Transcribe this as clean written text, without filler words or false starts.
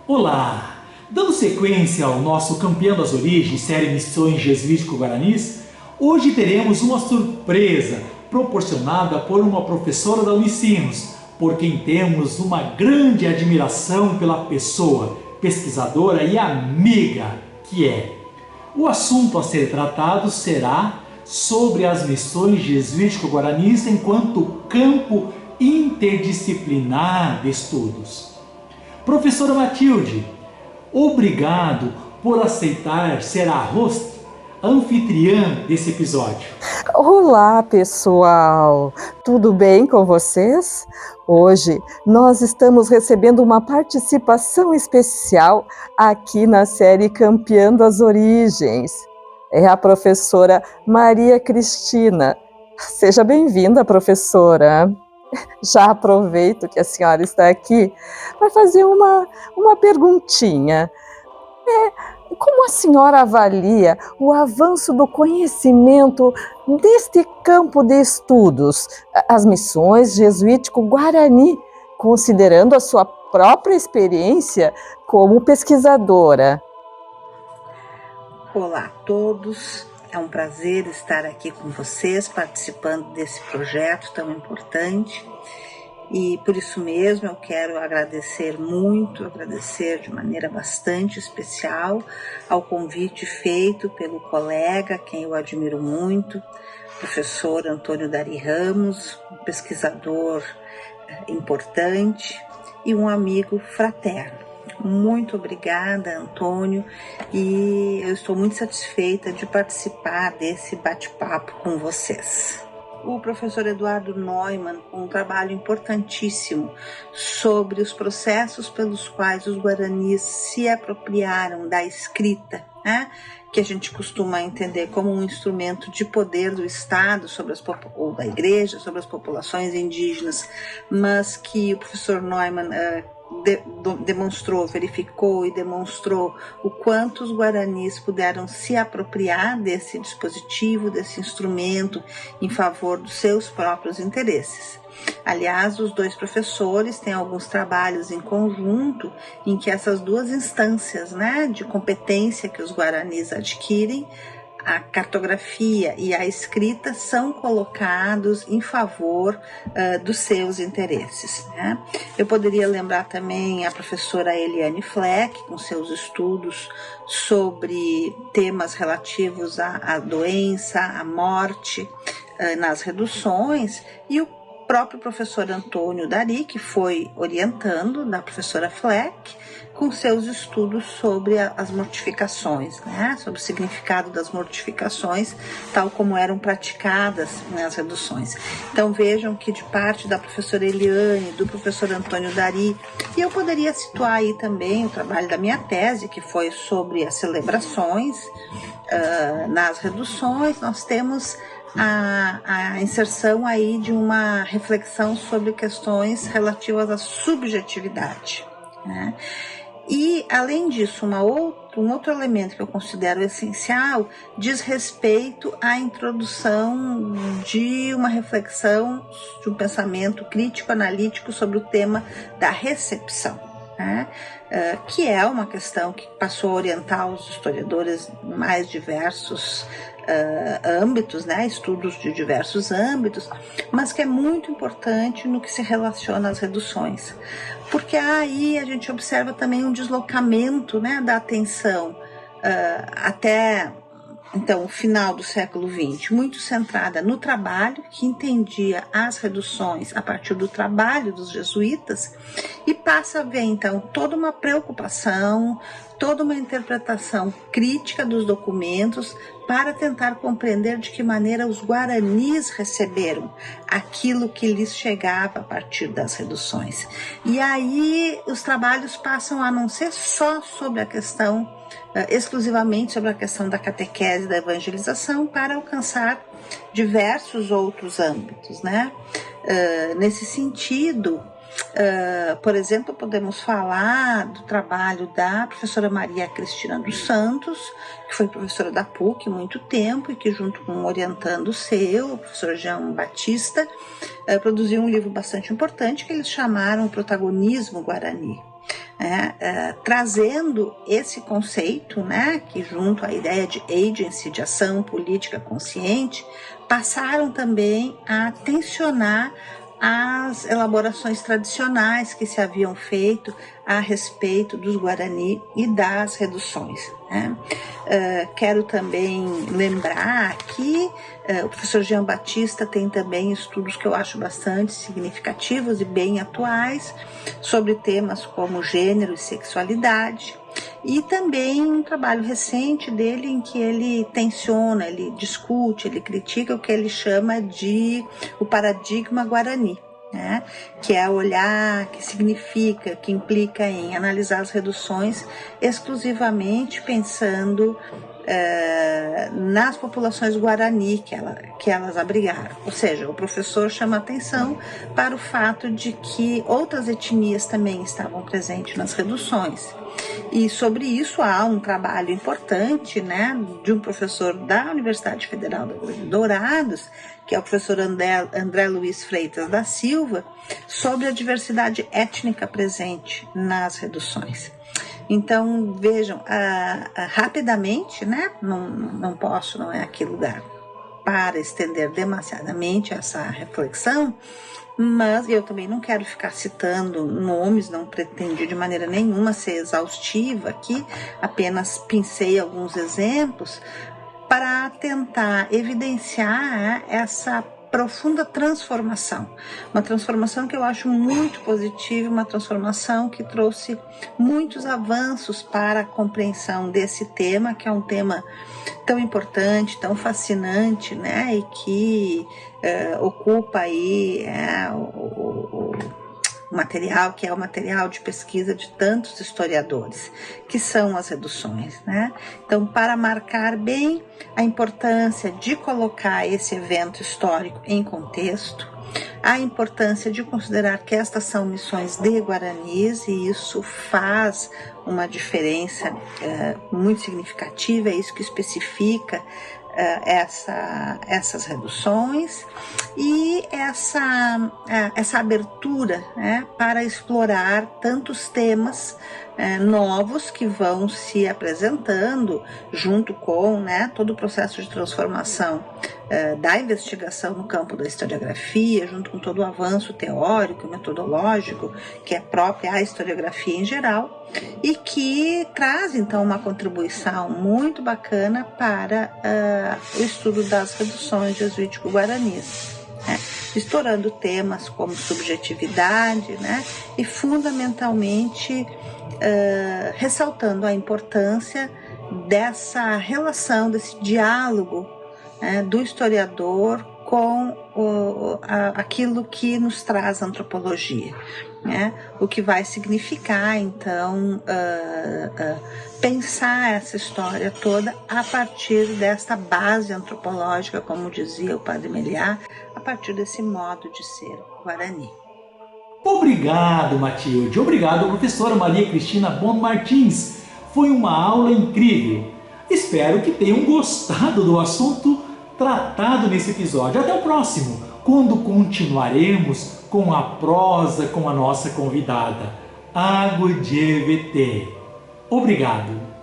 Olá! Dando sequência ao nosso Campeão das Origens, série Missões Jesuítico-Guaranis, hoje teremos uma surpresa proporcionada por uma professora da Unicinos, por quem temos uma grande admiração pela pessoa, pesquisadora e amiga que é. O assunto a ser tratado será sobre as missões jesuítico-guaranis enquanto campo interdisciplinar de estudos. Professora Matilde, obrigado por aceitar ser a host, anfitriã desse episódio. Olá, pessoal! Tudo bem com vocês? Hoje nós estamos recebendo uma participação especial aqui na série Campeã das Origens. É a professora Maria Cristina. Seja bem-vinda, professora. Já aproveito que a senhora está aqui para fazer uma perguntinha. Como a senhora avalia o avanço do conhecimento neste campo de estudos, as missões jesuítico-guarani, considerando a sua própria experiência como pesquisadora? Olá a todos, é um prazer estar aqui com vocês, participando desse projeto tão importante. E por isso mesmo eu quero agradecer de maneira bastante especial ao convite feito pelo colega, quem eu admiro muito, professor Antônio Dari Ramos, um pesquisador importante e um amigo fraterno. Muito obrigada, Antônio, e eu estou muito satisfeita de participar desse bate-papo com vocês. O professor Eduardo Neumann, com um trabalho importantíssimo sobre os processos pelos quais os guaranis se apropriaram da escrita, né? Que a gente costuma entender como um instrumento de poder do Estado ou da Igreja sobre as populações indígenas, mas que o professor Neumann verificou e demonstrou o quanto os guaranis puderam se apropriar desse dispositivo, desse instrumento em favor dos seus próprios interesses. Aliás, os dois professores têm alguns trabalhos em conjunto em que essas duas instâncias, né, de competência que os guaranis adquirem, a cartografia e a escrita, são colocados em favor dos seus interesses, né? Eu poderia lembrar também a professora Eliane Fleck, com seus estudos sobre temas relativos à doença, à morte, nas reduções, e o próprio professor Antônio Dari, que foi orientando da professora Fleck, com seus estudos sobre as mortificações, né? Sobre o significado das mortificações, tal como eram praticadas nas reduções. Então vejam que de parte da professora Eliane, do professor Antônio Dari, e eu poderia situar aí também o trabalho da minha tese, que foi sobre as celebrações nas reduções. Nós temos a inserção aí de uma reflexão sobre questões relativas à subjetividade, né? E, além disso, um outro elemento que eu considero essencial diz respeito à introdução de uma reflexão, de um pensamento crítico, analítico sobre o tema da recepção, né? Que é uma questão que passou a orientar os historiadores mais diversos âmbitos, né, estudos de diversos âmbitos, mas que é muito importante no que se relaciona às reduções, porque aí a gente observa também um deslocamento, né, da atenção até então o final do século XX, muito centrada no trabalho, que entendia as reduções a partir do trabalho dos jesuítas, e passa a ver então toda uma preocupação, toda uma interpretação crítica dos documentos para tentar compreender de que maneira os guaranis receberam aquilo que lhes chegava a partir das reduções. E aí os trabalhos passam a não ser só sobre a questão, exclusivamente sobre a questão da catequese, da evangelização, para alcançar diversos outros âmbitos, né? Nesse sentido, por exemplo, podemos falar do trabalho da professora Maria Cristina dos Santos, que foi professora da PUC há muito tempo e que, junto com um orientando seu, o professor Jean Batista, produziu um livro bastante importante que eles chamaram O Protagonismo Guarani. trazendo esse conceito, né, que junto à ideia de agency, de ação política consciente, passaram também a tensionar as elaborações tradicionais que se haviam feito a respeito dos Guarani e das reduções, né? Quero também lembrar que o professor Jean Batista tem também estudos que eu acho bastante significativos e bem atuais sobre temas como gênero e sexualidade, e também um trabalho recente dele em que ele tensiona, ele discute, ele critica o que ele chama de o paradigma Guarani, né? Que é olhar, que significa, que implica em analisar as reduções exclusivamente pensando nas populações Guarani que elas abrigaram. Ou seja, o professor chama atenção para o fato de que outras etnias também estavam presentes nas reduções. E sobre isso há um trabalho importante, né, de um professor da Universidade Federal de Dourados, que é o professor André Luiz Freitas da Silva, sobre a diversidade étnica presente nas reduções. Então, vejam, rapidamente, né, não é aqui lugar para estender demasiadamente essa reflexão, mas eu também não quero ficar citando nomes, não pretendi de maneira nenhuma ser exaustiva aqui, apenas pincei alguns exemplos para tentar evidenciar essa profunda transformação, uma transformação que eu acho muito positiva, uma transformação que trouxe muitos avanços para a compreensão desse tema, que é um tema tão importante, tão fascinante, né, e que ocupa aí o material que é o material de pesquisa de tantos historiadores, que são as reduções, né? Então, para marcar bem a importância de colocar esse evento histórico em contexto, a importância de considerar que estas são missões de Guaranis, e isso faz uma diferença muito significativa, é isso que especifica essas reduções e essa abertura, né, para explorar tantos temas novos que vão se apresentando junto com, né, todo o processo de transformação da investigação no campo da historiografia, junto com todo o avanço teórico e metodológico que é próprio à historiografia em geral, e que traz então uma contribuição muito bacana para o estudo das reduções jesuítico-guaranis, né? Explorando temas como subjetividade, né? E fundamentalmente ressaltando a importância dessa relação, desse diálogo, né, do historiador com aquilo que nos traz a antropologia, né? O que vai significar, então, pensar essa história toda a partir desta base antropológica, como dizia o padre Meliá, a partir desse modo de ser Guarani. Obrigado, Matilde. Obrigado, professora Maria Cristina Bon Martins. Foi uma aula incrível. Espero que tenham gostado do assunto tratado nesse episódio. Até o próximo, quando continuaremos com a prosa com a nossa convidada, Água de EVT. Obrigado.